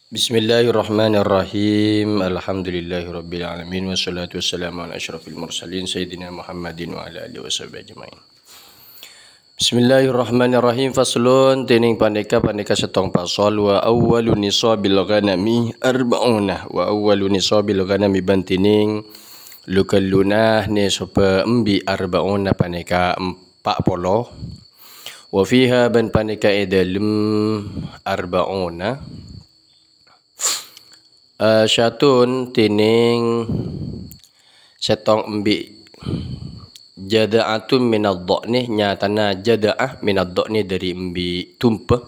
Bismillahirrahmanirrahim. Alhamdulillahirabbil alamin wassalatu wassalamu ala asyrafil mursalin sayyidina Muhammadin wa ala alihi washabihi ajmain. Bismillahirrahmanirrahim. Faslun tining paneka setong pasal wa awwalu nisabil ghanami arba'una wa awwalu nisabil ghanami bantining lukallunah ni sopa embi arba'una paneka 40 wa fiha ban paneka edalem arba'una syatun tining setong embi jada'atun minadh-dha'ni nyatana jada'ah minadh-dha'ni dari embi tumpah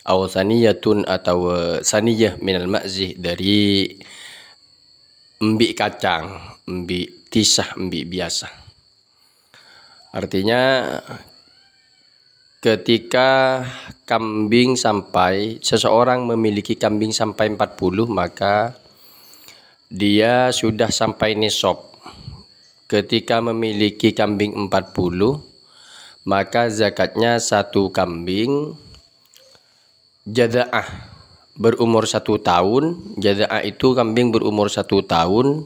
aw saniyatun atau saniyah minal ma'zih dari embi kacang, embi tisah, embi biasa. Artinya ketika kambing sampai seseorang memiliki kambing sampai 40 maka dia sudah sampai nisab. Ketika memiliki kambing 40 maka zakatnya satu kambing jada'ah berumur 1 tahun. Jada'ah itu kambing berumur 1 tahun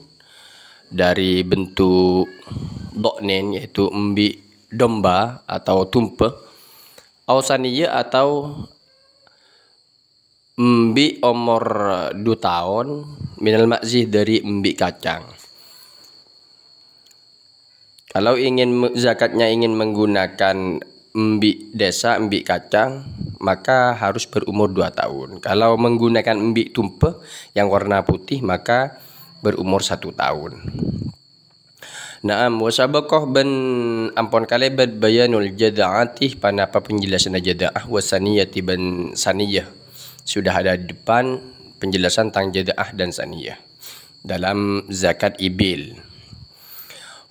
dari bentuk dha'nin yaitu embi domba atau tumpah. Ausaniyah atau embi umur 2 tahun minal ma'zih dari embi kacang. Kalau zakatnya ingin menggunakan embi desa, embi kacang, maka harus berumur 2 tahun. Kalau menggunakan embi tumpah yang warna putih maka berumur 1 tahun. Naam wasabaqah ban ampun kalebat bayanul jada'ati panapa penjelasan jada'ah wasaniyati ban saniyah. Sudah ada di depan penjelasan tentang jada'ah dan saniyah dalam zakat ibil.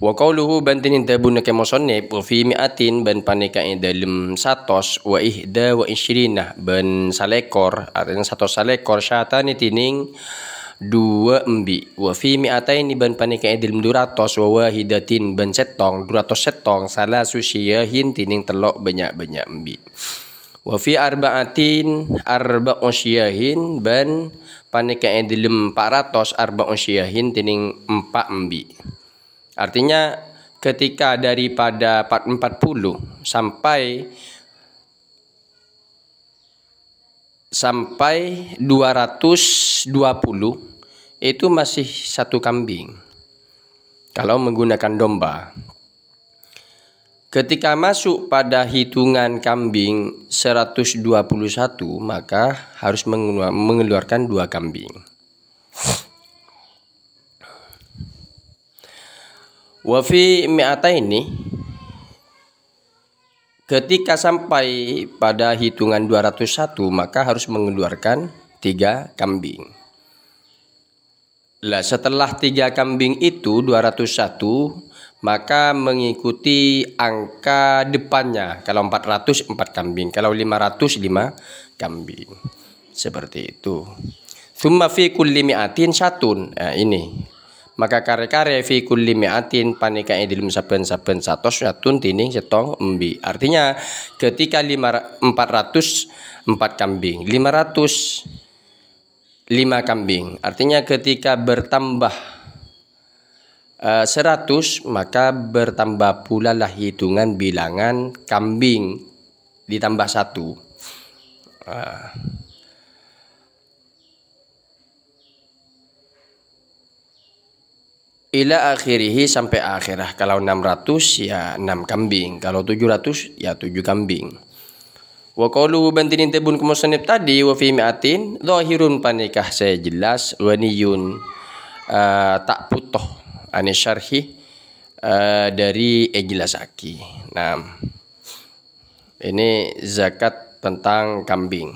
Wa qauluhu bantinin tabun ke musannif wa fi mi'atin ban paneka dalam 100 wa ihda wa isyrina ban salekor artinya 100 salekor syatani tining 2 embi wa fi mi'ataini ban paneka dalam 200 wa wahidatin ban setong 200 setong salah susyihin tining telok banyak-banyak embi wa fi arba'atin arba'usyihin ban paneka dalam 400 arba'usyihin tining 4 embi. Artinya ketika daripada 40 sampai 220 itu masih satu kambing kalau menggunakan domba. Ketika masuk pada hitungan kambing 121 maka harus mengeluarkan 2 kambing. Wa fi mi'ataini ketika sampai pada hitungan 201 maka harus mengeluarkan 3 kambing. Lah setelah 3 kambing itu 201 maka mengikuti angka depannya. Kalau 400 4 kambing, kalau 500 5 kambing. Seperti itu. Tsumma fi kulli mi'atin syatun. Nah, ini. Maka kare-kare fi kulli mi'atin paneka idilum saben-saben 100 syatun tining setong embi. Artinya ketika 400 4 kambing, 500 5 kambing. Artinya ketika bertambah 100 maka bertambah pula lah hitungan bilangan kambing ditambah 1. Ila akhirihi sampai akhirah. Kalau 600 ya 6 kambing, kalau 700 ya 7 kambing. Wa qauluhu bantinin tabun ke musannif tadi wa fi mi'atin zahirun panikah saya jelas waniyun tak putoh ane syarhi dari Ejlasaki. Nah, ini zakat tentang kambing.